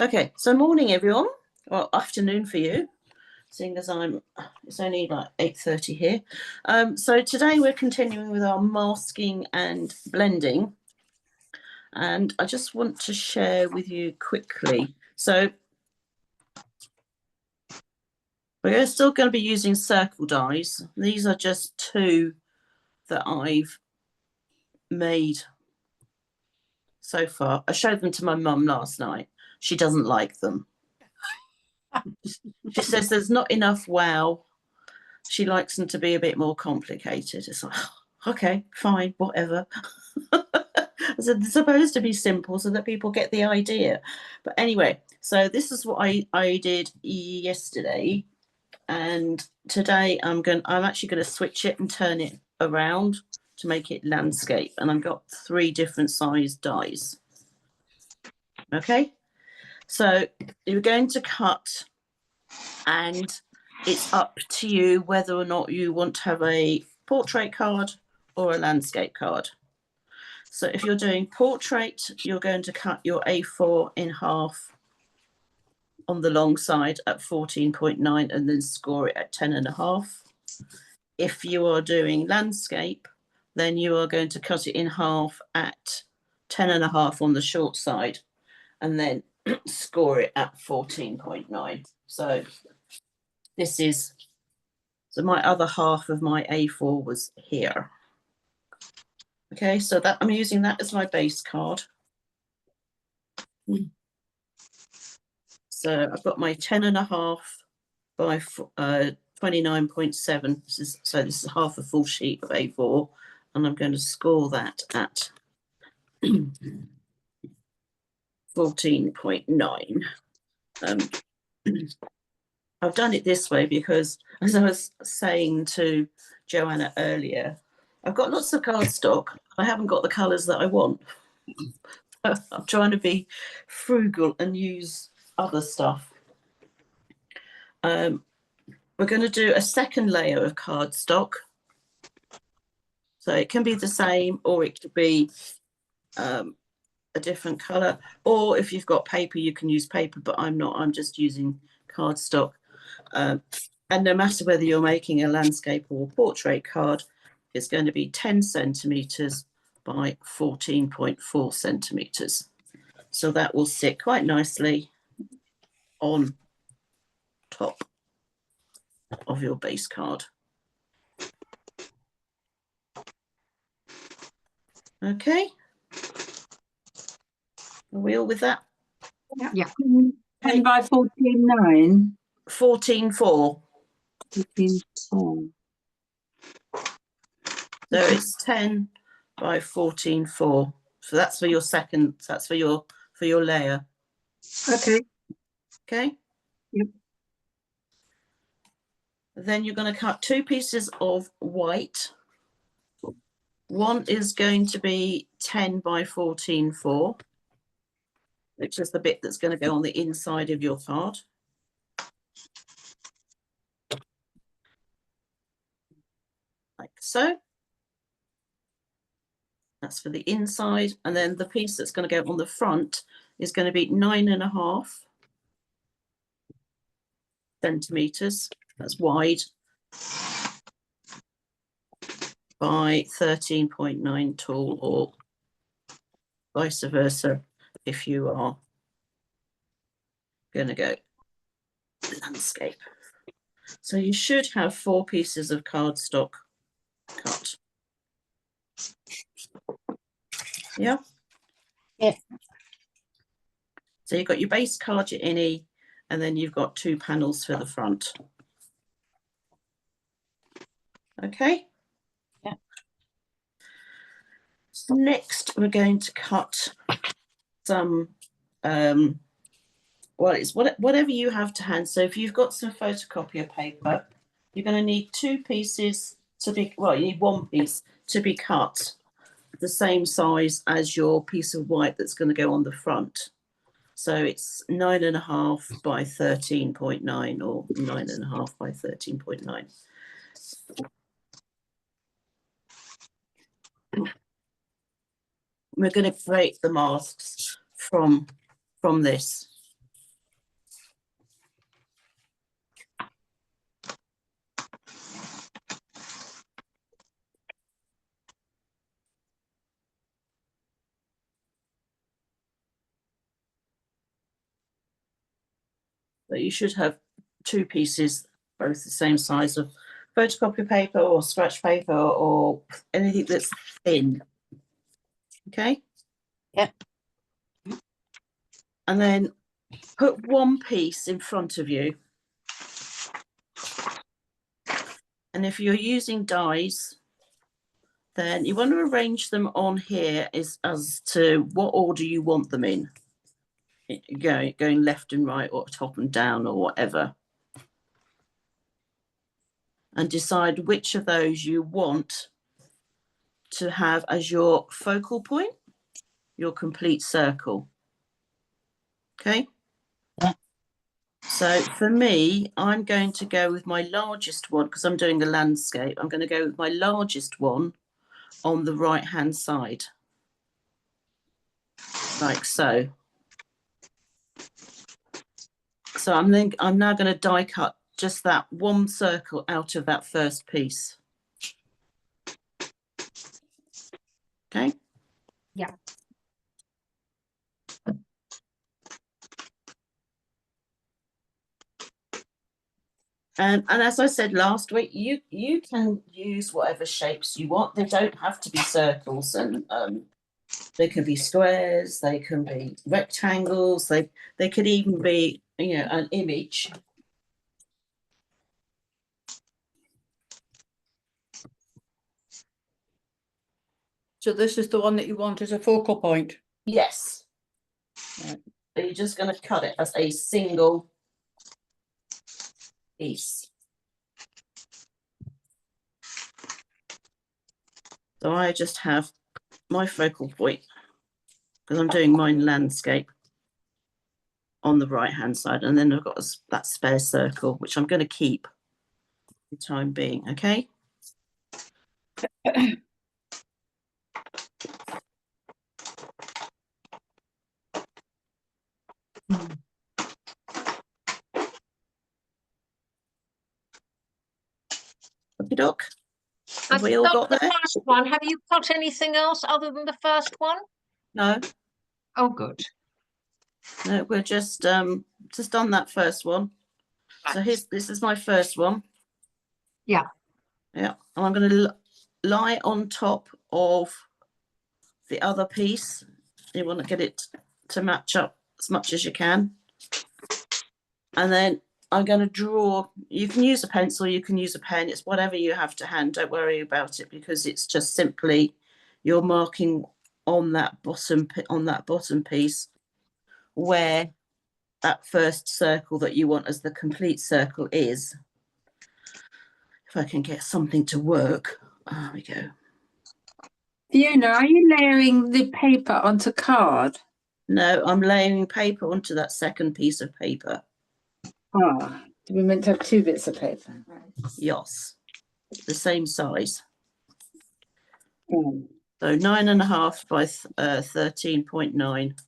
Okay, so morning everyone, or afternoon for you, seeing as it's only like 8:30 here. So today we're continuing with our masking and blending, and I just want to share with you quickly. So we're still going to be using circle dies. These are just two that I've made so far. I showed them to my mum last night. She doesn't like them. She says there's not enough wow. She likes them to be a bit more complicated. It's like, okay, fine, whatever. So they're supposed to be simple so that people get the idea. But anyway, so this is what I did yesterday. And today I'm actually going to switch it and turn it around to make it landscape. And I've got 3 different size dies. Okay, so you're going to cut, and it's up to you whether or not you want to have a portrait card or a landscape card. So if you're doing portrait, you're going to cut your A4 in half on the long side at 14.9 and then score it at 10.5. If you are doing landscape, then you are going to cut it in half at 10.5 on the short side and then score it at 14.9. So my other half of my A4 was here. Okay, so that I'm using that as my base card. So I've got my 10.5 by 29.7. This is half a full sheet of A4, and I'm going to score that at 14.9. I've done it this way because, as I was saying to Joanna earlier, I've got lots of cardstock. I haven't got the colours that I want. I'm trying to be frugal and use other stuff. We're going to do a second layer of cardstock. So it can be the same, or it could be a different colour. Or if you've got paper, you can use paper, but I'm not. I'm just using cardstock. And no matter whether you're making a landscape or portrait card, it's going to be 10 centimetres by 14.4 centimetres. So that will sit quite nicely on top of your base card. Okay. Are we all with that? Yeah. 10 by 14.9. 14.4. 14.4. So it's 10 by 14.4. So that's for your second. That's for your layer. Okay. Okay. Yep. Then you're going to cut 2 pieces of white. One is going to be 10 by 14.4, which is the bit that's going to go on the inside of your card. Like so. That's for the inside. And then the piece that's going to go on the front is going to be 9.5 centimetres. That's wide. By 13.9 tall, or vice versa if you are going to go landscape. So you should have 4 pieces of cardstock cut. Yeah? Yeah. So you've got your base card, your innie, and then you've got 2 panels for the front. Okay? Yeah. So next we're going to cut some well, it's whatever you have to hand. So if you've got some photocopier paper, you're going to need 2 pieces to be, well, you need 1 piece to be cut the same size as your piece of white that's going to go on the front. So it's 9.5 by 13.9 or 9.5 by 13.9. We're going to create the masks from this. But you should have 2 pieces, both the same size of photocopy paper or scratch paper or anything that's thin. Okay. Yep. And then put 1 piece in front of you. And if you're using dies, then you want to arrange them on here as to what order you want them in. Going left and right or top and down or whatever. And decide which of those you want to have as your focal point, your complete circle. Okay. Yeah. So for me, I'm going to go with my largest one because I'm doing a landscape. I'm going to go with my largest one on the right hand side, like so. So I'm now going to die cut just that 1 circle out of that first piece. Okay. Yeah. And as I said last week, you can use whatever shapes you want. They don't have to be circles, and they can be squares. They can be rectangles. They could even be, you know, an image. So this is the one that you want as a focal point? Yes. Right. So you're just going to cut it as a single piece. So I just have my focal point because I'm doing mine landscape on the right hand side, and then I've got that spare circle which I'm going to keep for the time being. Okay. Okie doke. Have we all got the there? first one. Have you got anything else other than the first one? No, Oh, good. no, we're just on that first one. So this is my first one. Yeah. Yeah, and I'm going to lie on top of the other piece. You want to get it to match up as much as you can. And then I'm going to draw. You can use a pencil, you can use a pen. It's whatever you have to hand. Don't worry about it because it's just simply you're marking on that bottom piece where that first circle that you want as the complete circle is. If I can get something to work. There we go. Fiona, are you layering the paper onto card? No, I'm laying paper onto that second piece of paper. Oh, we meant to have 2 bits of paper. Yes, the same size. Mm. So 9.5 by 13.9.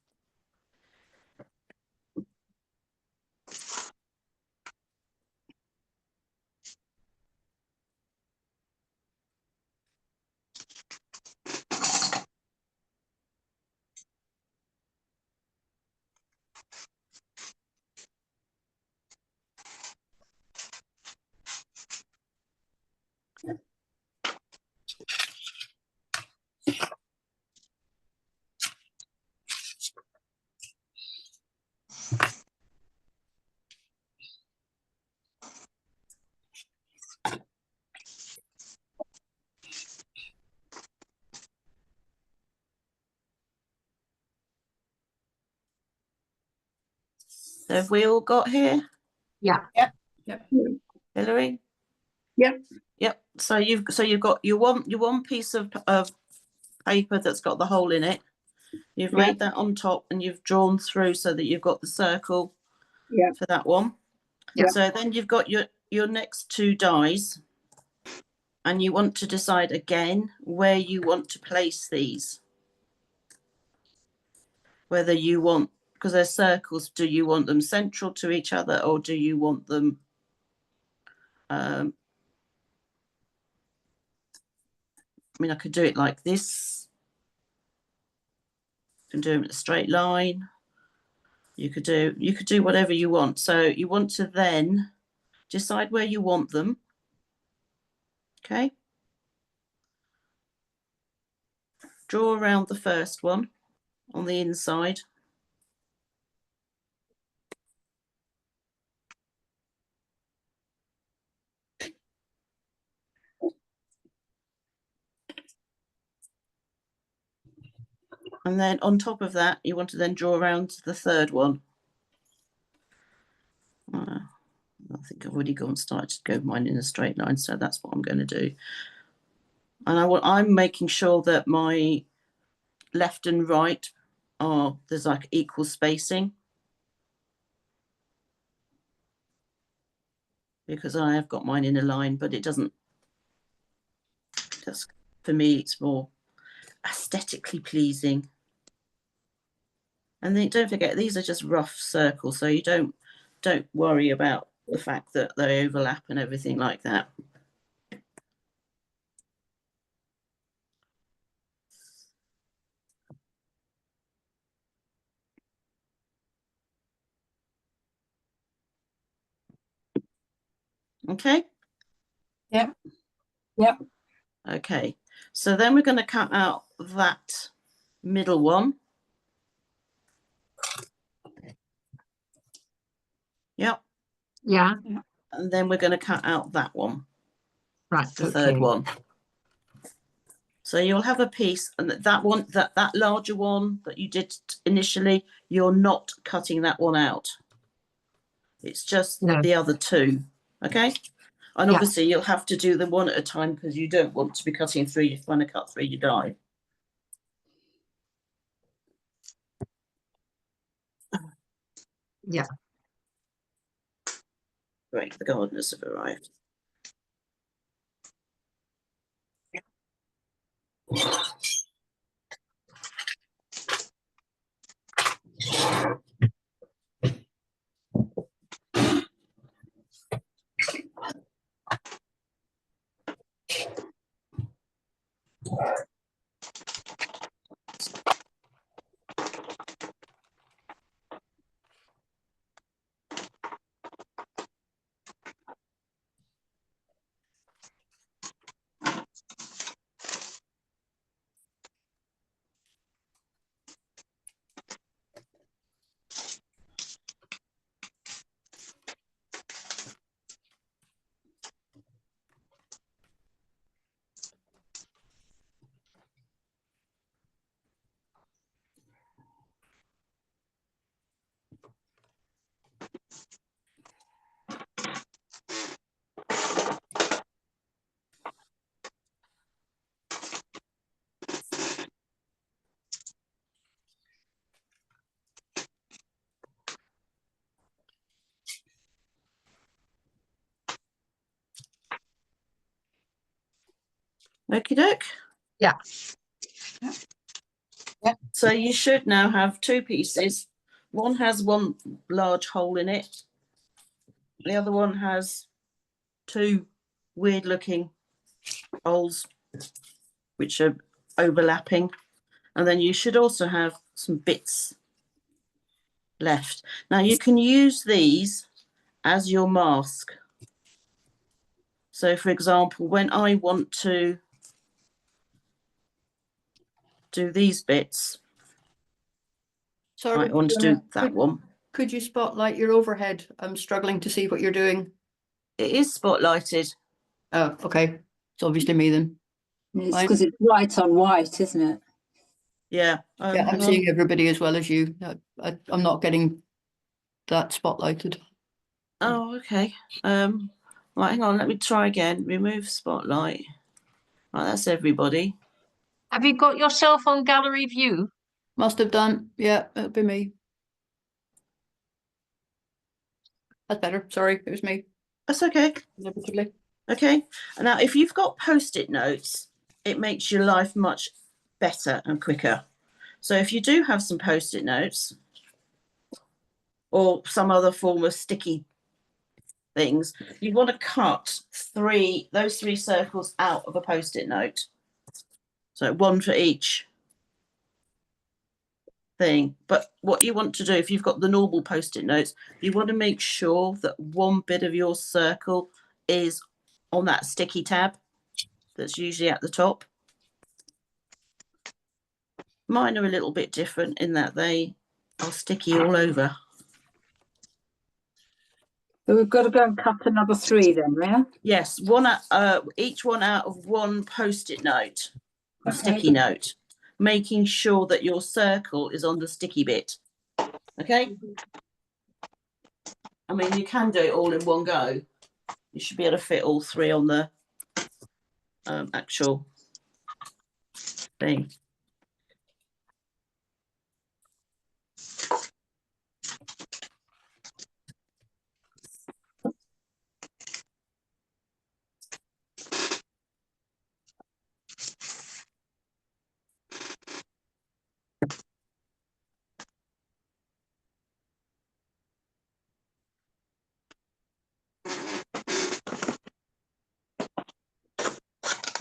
So have we all got here? Yeah. Yep. Hilary? Yep. Yep. So you've got your one piece of paper that's got the hole in it. You've laid that on top and you've drawn through so that you've got the circle for that one. Yeah. So then you've got your next 2 dies, and you want to decide again where you want to place these. Whether you want, because they're circles, do you want them central to each other or do you want them I mean, I could do it like this. I can do them in a straight line. You could do whatever you want. So you want to then decide where you want them. Okay. Draw around the first one on the inside. And then on top of that, you want to then draw around the third one. I think I've already started to go mine in a straight line, so that's what I'm going to do. And I'm making sure that my left and right there's like equal spacing, because I have got mine in a line, but it doesn't. Just for me, it's more aesthetically pleasing. And then don't forget, these are just rough circles, so you don't worry about the fact that they overlap and everything like that. Okay. Yep. Yep. Okay, so then we're going to cut out that middle one. Yep. Yeah, And then we're going to cut out that one, right. the third one. So you'll have a piece, and that one, that larger one that you did initially, you're not cutting that one out. It's just the other two. Okay. And obviously you'll have to do them one at a time, because you don't want to be cutting through. You want to cut through your die. Yeah. Great, the gardeners have arrived. Okie doke. Yeah. Yeah. So you should now have two pieces. One has one large hole in it. The other one has two weird looking holes which are overlapping. And then you should also have some bits left. Now you can use these as your mask. So for example, when I want to do these bits, Sorry, I want to do that one. Could you spotlight your overhead? I'm struggling to see what you're doing. It is spotlighted. Oh, okay. It's obviously me then. It's Fine. because it's white on white, isn't it? Yeah. Yeah, I'm seeing everybody as well as you. I'm not getting that spotlighted. Oh, okay. Right, hang on, let me try again. Remove spotlight. Right, that's everybody. Have you got yourself on gallery view? Must have done. Yeah, it'll be me. That's better. Sorry, it was me. That's okay. Inevitably. Okay. Now, if you've got post-it notes, it makes your life much better and quicker. So if you do have some post-it notes or some other form of sticky things, you want to cut those three circles out of a post-it note. So one for each. thing. But what you want to do, if you've got the normal post-it notes, you want to make sure that one bit of your circle is on that sticky tab that's usually at the top. Mine are a little bit different in that they are sticky all over. So we've got to go and cut another 3 then, yeah? Yes, each one out of one post-it note, or Okay. sticky note, making sure that your circle is on the sticky bit. Okay? I mean, you can do it all in one go. You should be able to fit all 3 on the actual thing.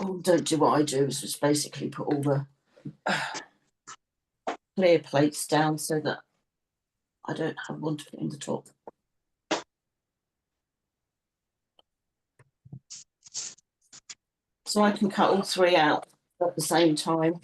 Oh, don't do what I do, is just basically put all the clear plates down so that I don't have one to put on the top. So I can cut all 3 out at the same time.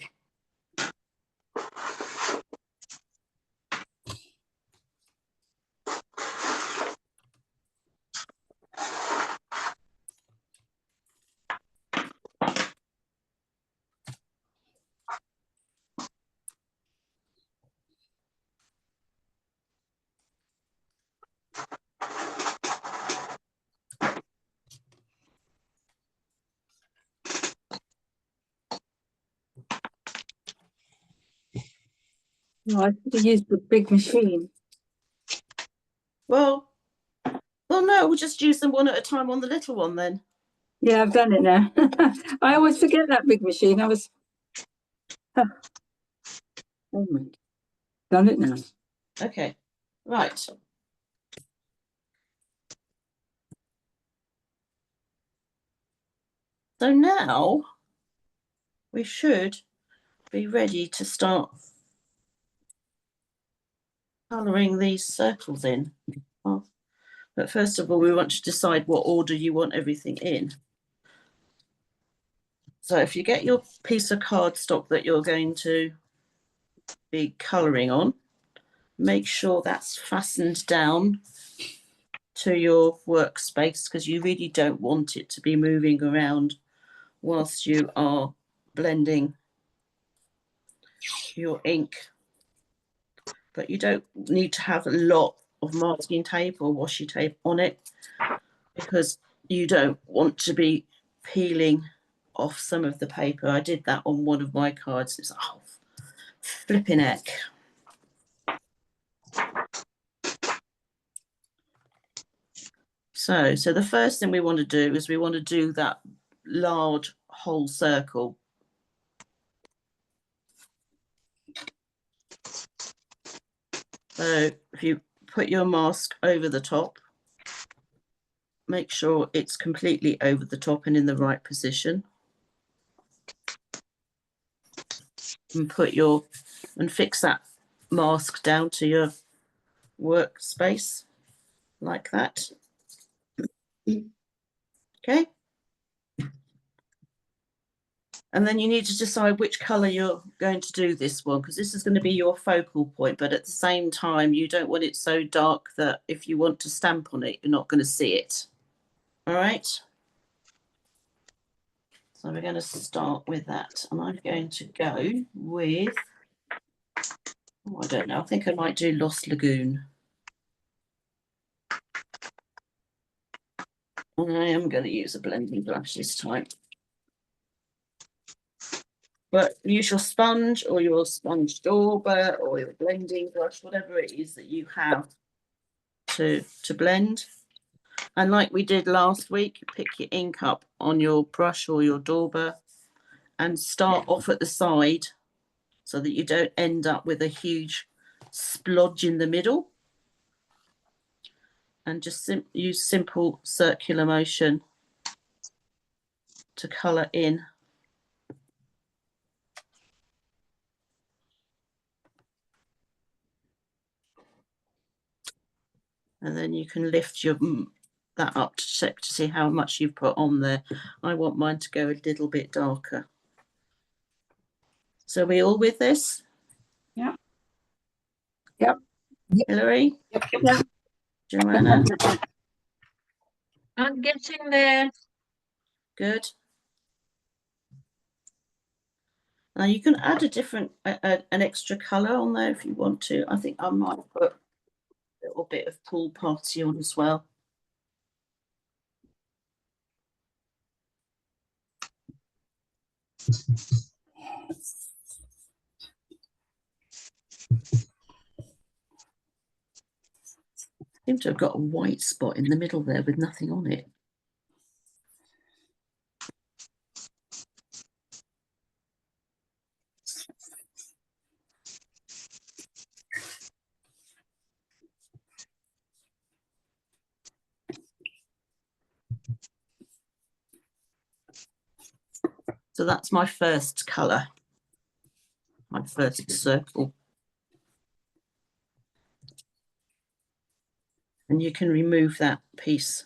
Oh, I should have used the big machine. Well, no, we'll just use them one at a time on the little one then. Yeah, I've done it now. I always forget that big machine. Oh my, done it now. Okay, right. So now we should be ready to start colouring these circles in. But first of all, we want to decide what order you want everything in. So if you get your piece of cardstock that you're going to be colouring on, make sure that's fastened down to your workspace, because you really don't want it to be moving around whilst you are blending your ink. But you don't need to have a lot of masking tape or washi tape on it, because you don't want to be peeling off some of the paper. I did that on one of my cards. It's oh, flipping heck. So the first thing we want to do is we want to do that large whole circle. So if you put your mask over the top, make sure it's completely over the top and in the right position. And fix that mask down to your workspace like that. Okay. And then you need to decide which colour you're going to do this one, because this is going to be your focal point, but at the same time you don't want it so dark that if you want to stamp on it, you're not going to see it. All right. So we're going to start with that, and I'm going to go with, oh, I don't know, I think I might do Lost Lagoon. And I am going to use a blending brush this time. But use your sponge or your sponge dauber or your blending brush, whatever it is that you have to blend. And like we did last week, pick your ink up on your brush or your dauber and start off at the side so that you don't end up with a huge splodge in the middle. And just use simple circular motion to colour in. And then you can lift your that up to check to see how much you've put on there. I want mine to go a little bit darker. So are we all with this? Yeah. Yep. Hilary? Yep. Joanna? I'm getting there. Good. Now you can add a different, an extra colour on there if you want to. I think I might put a little bit of pool party on as well. Seem to have got a white spot in the middle there with nothing on it. So that's my first colour, my first circle. And you can remove that piece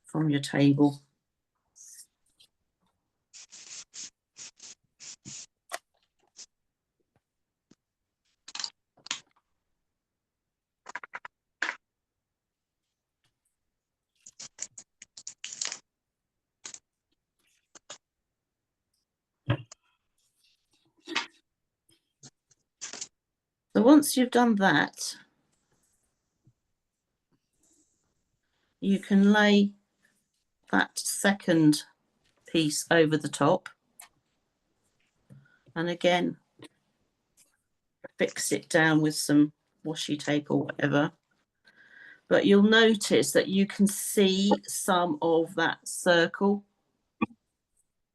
from your table. So once you've done that, you can lay that second piece over the top. And again, fix it down with some washi tape or whatever. But you'll notice that you can see some of that circle.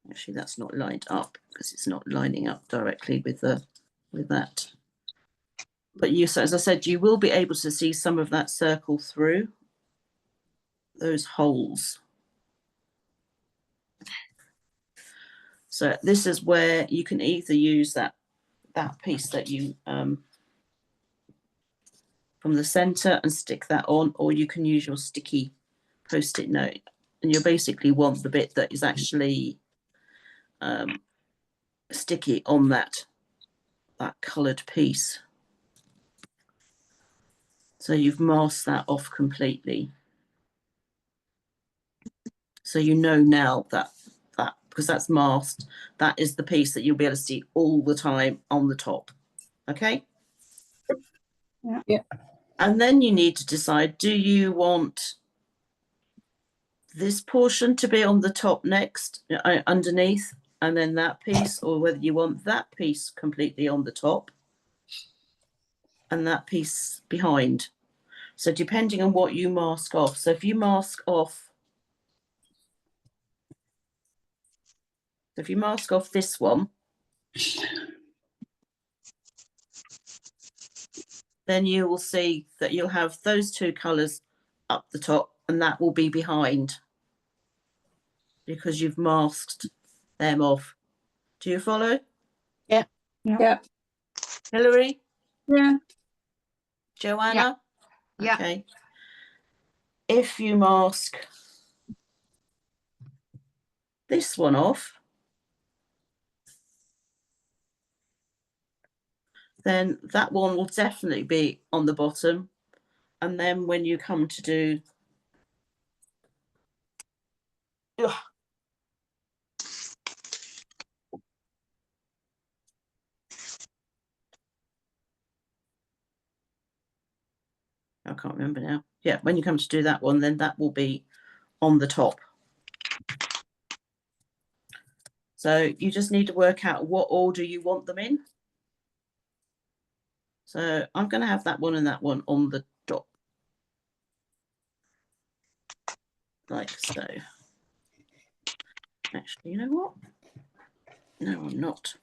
Actually, that's not lined up because it's not lining up directly with that. But as I said, you will be able to see some of that circle through those holes. So this is where you can either use that piece that you from the center and stick that on, or you can use your sticky post-it note, and you basically want the bit that is actually sticky on that colored piece. So you've masked that off completely. So you know now that because that's masked, that is the piece that you'll be able to see all the time on the top. Okay? Yeah. And then you need to decide, do you want this portion to be on the top next, underneath, and then that piece, or whether you want that piece completely on the top and that piece behind. So depending on what you mask off. So if you mask off, this one, then you will see that you'll have those two colours up the top and that will be behind because you've masked them off. Do you follow? Yeah. Hilary? Yeah. Joanna? Yeah. Okay. If you mask this one off, then that one will definitely be on the bottom. And then when you come to do I can't remember now. Yeah, when you come to do that one, then that will be on the top. So you just need to work out what order you want them in. So I'm going to have that one and that one on the top, like so. Actually, you know what? No, I'm not.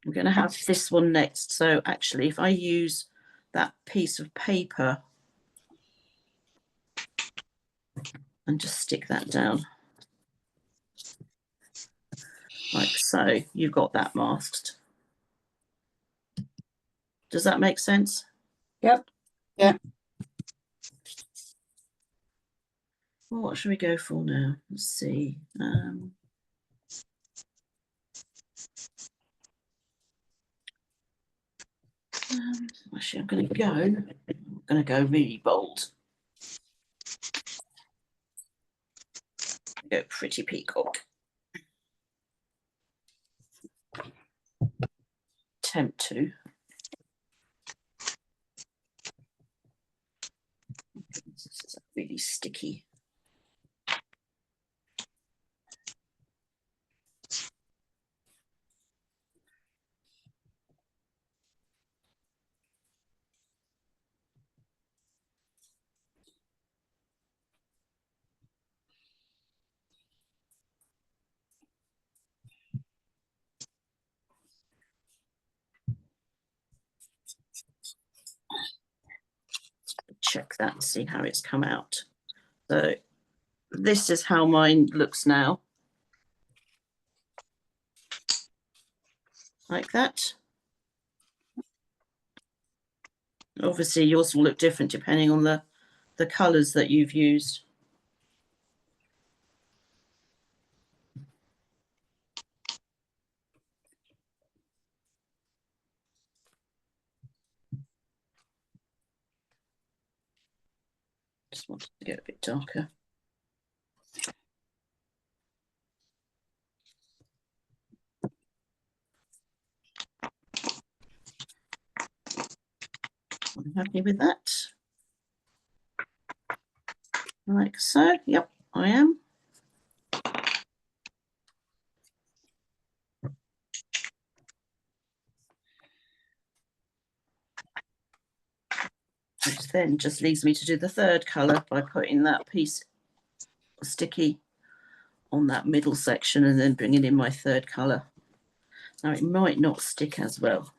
I'm going to have this one next. So actually, if I use that piece of paper and just stick that down, like so, you've got that masked. Does that make sense? Yep. Well, what should we go for now? Let's see. Actually, I'm going to go really bold. Go pretty peacock. Attempt to. This is really sticky. Check that and see how it's come out. So this is how mine looks now. Like that. Obviously yours will look different depending on the colours that you've used. Just wanted to get a bit darker. I'm happy with that. Like so. Yep, I am. Which then just leaves me to do the third colour by putting that piece sticky on that middle section and then bringing in my third colour. Now it might not stick as well.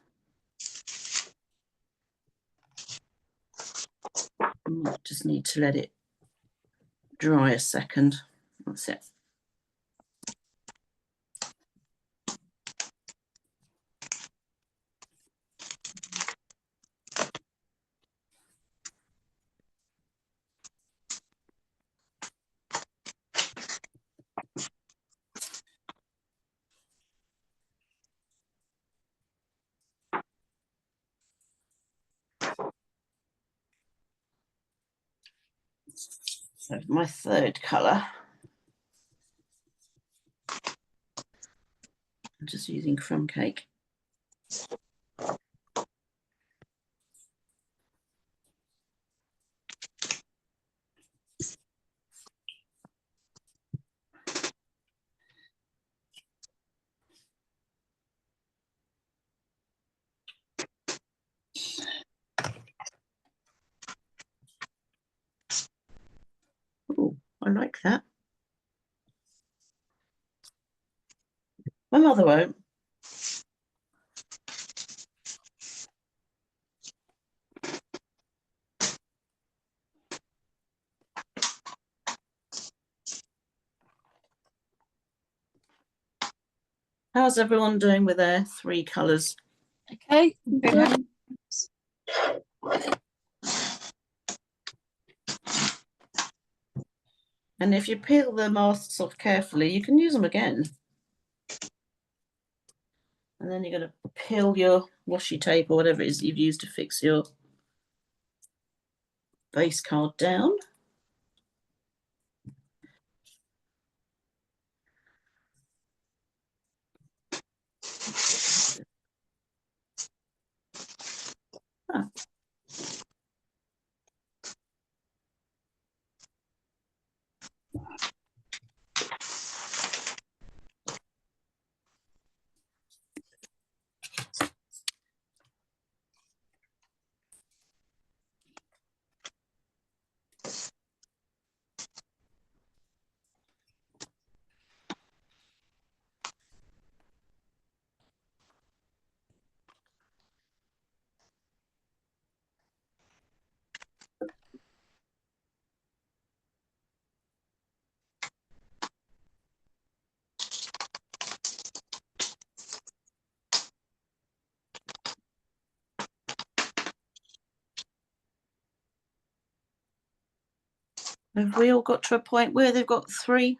Just need to let it dry a second. That's it. So my third colour, I'm just using crumb cake. Oh, I like that. My mother won't. How's everyone doing with their three colours? Okay. Yeah. And if you peel the masks off carefully, you can use them again. And then you're going to peel your washi tape or whatever it is you've used to fix your base card down. Ah. Have we all got to a point where they've got 3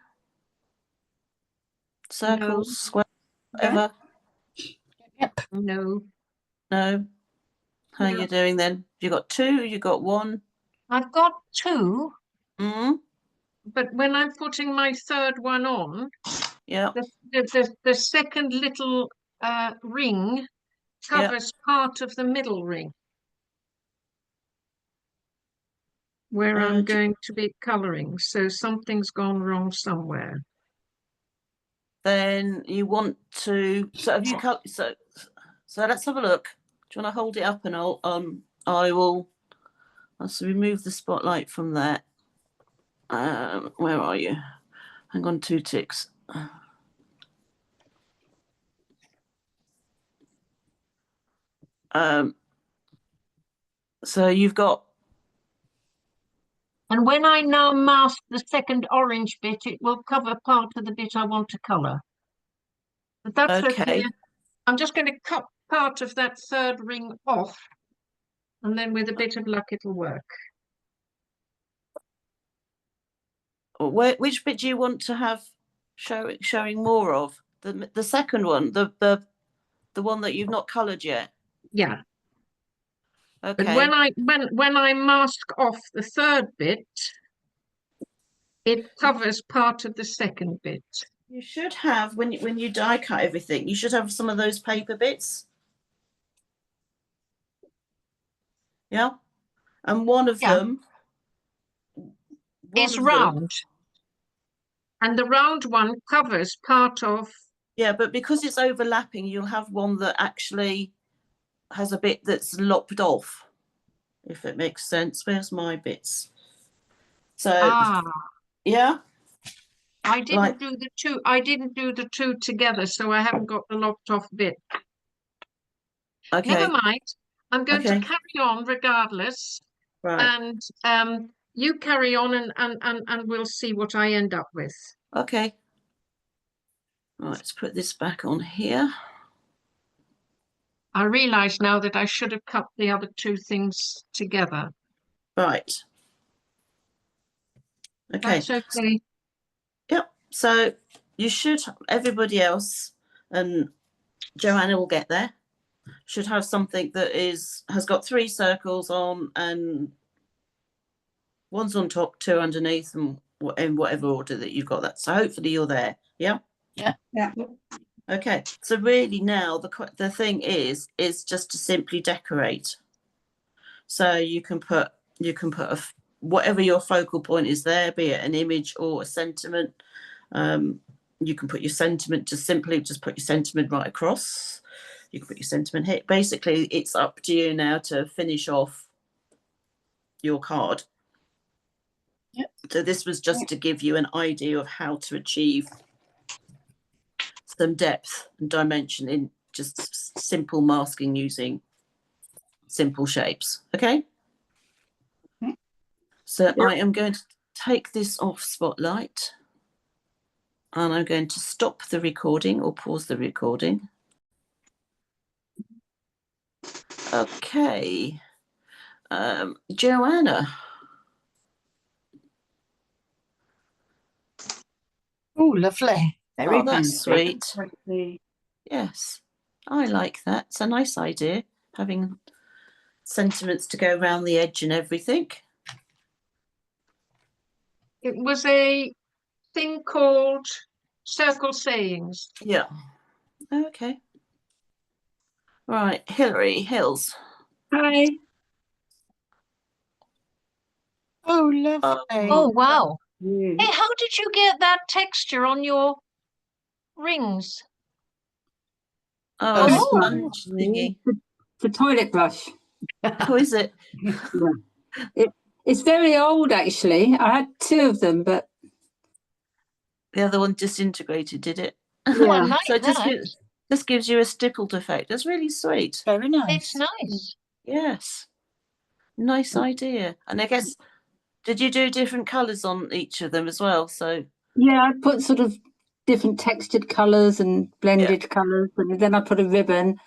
circles, square, whatever? Yep. No, No. How are No. you doing then? You got 2, you got 1. I've got 2, Mm, but when I'm putting my third one on, yeah, the second little ring yeah. covers part of the middle ring where I'm going to be colouring. So something's gone wrong somewhere. Then you want to, so have you cut, so let's have a look. Do you want to hold it up and I will remove the spotlight from that. Where are you? Hang on, 2 ticks. So you've got, And when I now mask the second orange bit, it will cover part of the bit I want to colour. But that's okay. okay. I'm just going to cut part of that third ring off, and then with a bit of luck it'll work. Which bit do you want to have showing more of? The second one, the one that you've not coloured yet. Yeah. Okay. But when I mask off the third bit, it covers part of the second bit. You should have, when you die cut everything, you should have some of those paper bits. Yeah. And one of them is round. And the round one covers part of. Yeah, but because it's overlapping, you'll have one that actually has a bit that's lopped off, if it makes sense. Where's my bits? So yeah. I didn't do the two. I didn't do the 2 together, so I haven't got the lopped off bit. Okay. Never mind. I'm going to carry on regardless. Right. And you carry on and we'll see what I end up with. Okay. Right, let's put this back on here. I realise now that I should have cut the other 2 things together. Right. Okay. That's okay. Yep. So you should, everybody else, and Joanna will get there, should have something that has got 3 circles on, and one's on top, 2 underneath, and in whatever order that you've got that. So hopefully you're there. Yeah. Yeah. Yeah. Okay. So really now the thing is just to simply decorate. So you can put whatever your focal point is there, be it an image or a sentiment. You can put your sentiment, just simply put your sentiment right across. You can put your sentiment here. Basically, it's up to you now to finish off your card. Yep. So this was just to give you an idea of how to achieve some depth and dimension in just simple masking using simple shapes. Okay. So Yep. I am going to take this off Spotlight, and I'm going to stop the recording or pause the recording. Okay. Joanna. Oh, lovely. Very that's sweet. Pretty. Yes, I like that. It's a nice idea, having sentiments to go around the edge and everything. It was a thing called circle sayings. Yeah. Okay. Right, Hilary Hills. Hi. Oh, lovely. Oh, wow. Mm. Hey, how did you get that texture on your rings? Oh, Oh. sponge thingy. The toilet brush. How is it? It's very old, actually. I had 2 of them, but The other one disintegrated, did it? Oh, I Yeah. like So it that. just gives you a stippled effect. That's really sweet. Very nice. It's nice. Yes. Nice idea. And I guess, did you do different colours on each of them as well? So Yeah, I put sort of different textured colours and blended colours, and then I put a ribbon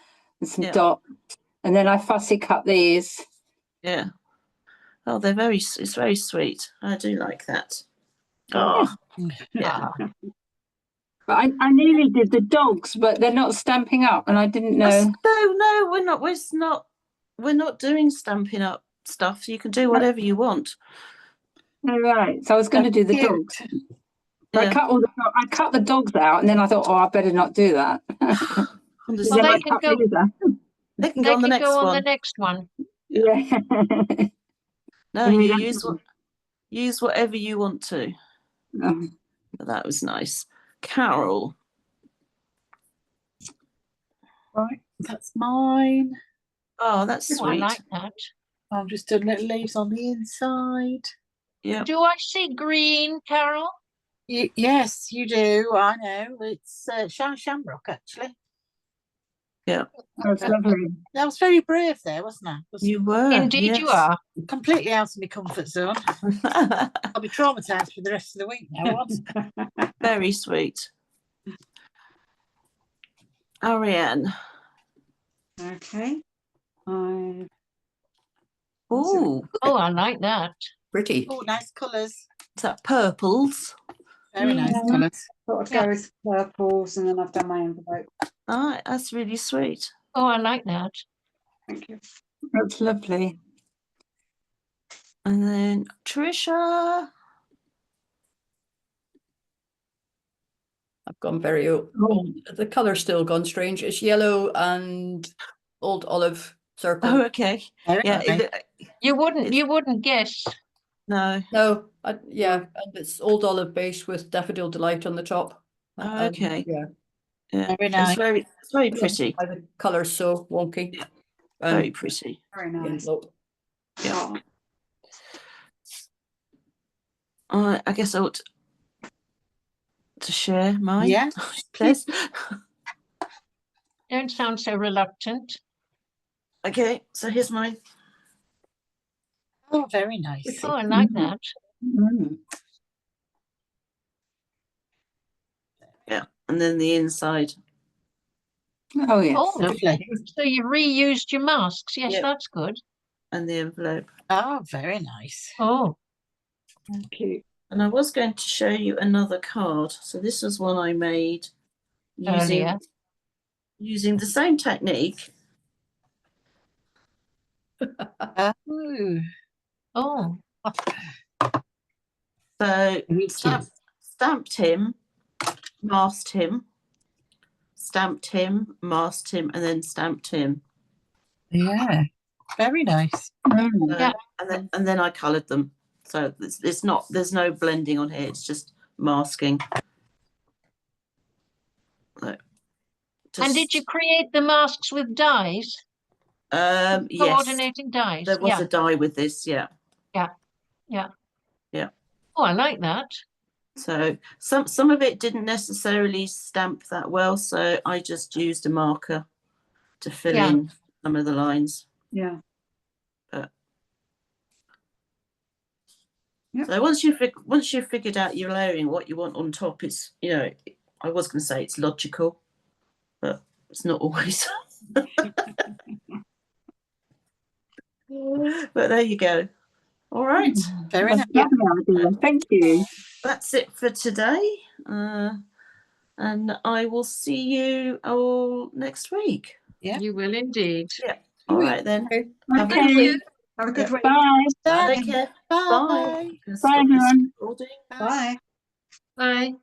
and some dots, and then I fussy cut these. yeah. Oh, it's very sweet. I do like that. Oh, yeah. But I nearly did the dogs, but they're not stamping up, and I didn't know. No, we're not. We're not doing Stampin' Up stuff. You can do whatever you want. All right, so I was going to do the Cute. dogs. But Yeah. I cut the dogs out, and then I thought, oh, I better not do that. Understand. Well, Then I they can cut go. either. They can They go on the can next go on one. the next one. Yeah. No, I mean, you use whatever you want to. Oh, But that was nice. Carol. Right, that's mine. Oh, that's Oh, I sweet. like that. I'm just doing little leaves on the inside. Yeah. Do I see green, Carol? Yes, you do. I know. It's shamrock, actually. that's lovely. That was very brave there, wasn't I? Was You were. Indeed, you yes. are. completely out of my comfort zone. I'll be traumatized for the rest of the week now. What? Very sweet. Ariane. Okay. I Oh, Oh, I like that. Pretty. Oh, nice colours. is that purples? Very nice Yeah. colours. thought I'd Yeah. go with purples, and then I've done my envelope. Ah, that's really sweet. Oh, I like that. Thank you. That's lovely. And then Trisha. I've gone very old. The colour's still gone strange. It's yellow and old olive circle. Oh, okay. Very Yeah. nice. You wouldn't guess. No. No, yeah, and it's old olive base with daffodil delight on the top. Oh, okay. Yeah, Yeah. Very nice. It's very pretty. the colour's so wonky. Very pretty. Very the nice. envelope. Yeah. I guess I ought to share mine. Yeah. Please. Don't sound so reluctant. Okay, so here's mine. Oh, very nice. Oh, I like that. Mm. Yeah. And then the inside. Oh, yes. Oh, Lovely. so you reused your masks. Yes, Yep. that's good. And the envelope. Oh, very nice. Oh, Thank you. And I was going to show you another card. So this was one I made Earlier. using the same technique. Oh, oh, So Thank stamped him, masked him, stamped him, masked him, and then stamped him. yeah. Very nice. Mm. So, Yeah. and then I coloured them. So it's not, there's no blending on here. It's just masking. So, and did you create the masks with dies? Yes. Coordinating dies. There was Yeah. a die with this, yeah. Oh, I like that. So some of it didn't necessarily stamp that well, so I just used a marker to fill Yeah. in some of the lines. Yeah. Yep. So once you've figured out your layering, what you want on top, it's, you know, I was going to say it's logical, but it's not always. But there you go. All right, Very nice. That's lovely idea. Thank you. that's it for today. And I will see you all next week. Yeah. You will indeed. All right then. Okay. Have a Okay. good week. Have a good week. Bye. Take care. Bye. Bye. Bye, everyone. Recording. Bye. Bye.